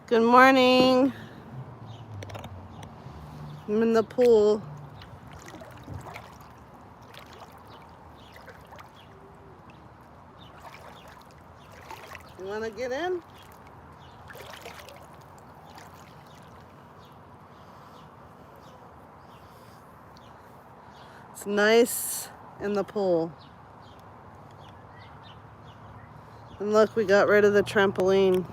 Good morning. I'm in the pool. You want to get in? It's nice in the pool. And look, we got rid of the trampoline.